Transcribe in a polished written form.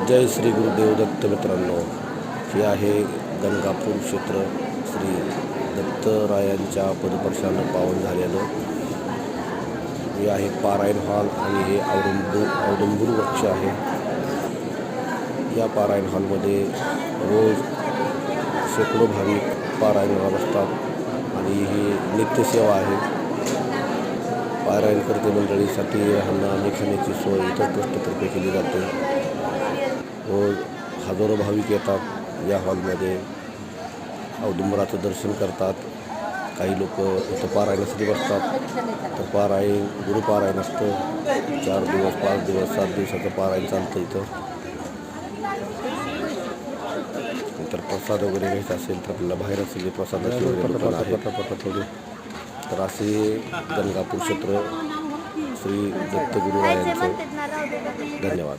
जय श्री गुरुदेव दत्त मित्रांनो, हे आहे गणगापूर क्षेत्र श्री दत्तरायांच्या पदस्पर्शानं पावन झालेलं हे आहे पारायण हॉल आणि हे औदुंबर वृक्ष आहे. या पारायण हॉलमध्ये रोज शेकडो भाविक पारायणाला बसतात आणि ही नित्यसेवा आहे. पारायणकर्ते मंडळीसाठी राहणं आणि खाण्याची सोय इतर ट्रस्टतर्फे केली जाते. रोज हजारो भाविक येतात या हॉलमध्ये, औदुंबराचं दर्शन करतात. काही लोक इथं पारायणासाठी बसतात. तर गुरुपारायण असतं. 4 दिवस, 5 दिवस, 7 दिवसाचं पारायण चालतं इथं. तर प्रसाद वगैरे घ्यायचा असेल तर आपल्याला बाहेरच जे प्रसादाची वगैरे दुकान आहे. तर असे गणगापूर क्षेत्र श्री दत्तगुरुरायांचे. धन्यवाद.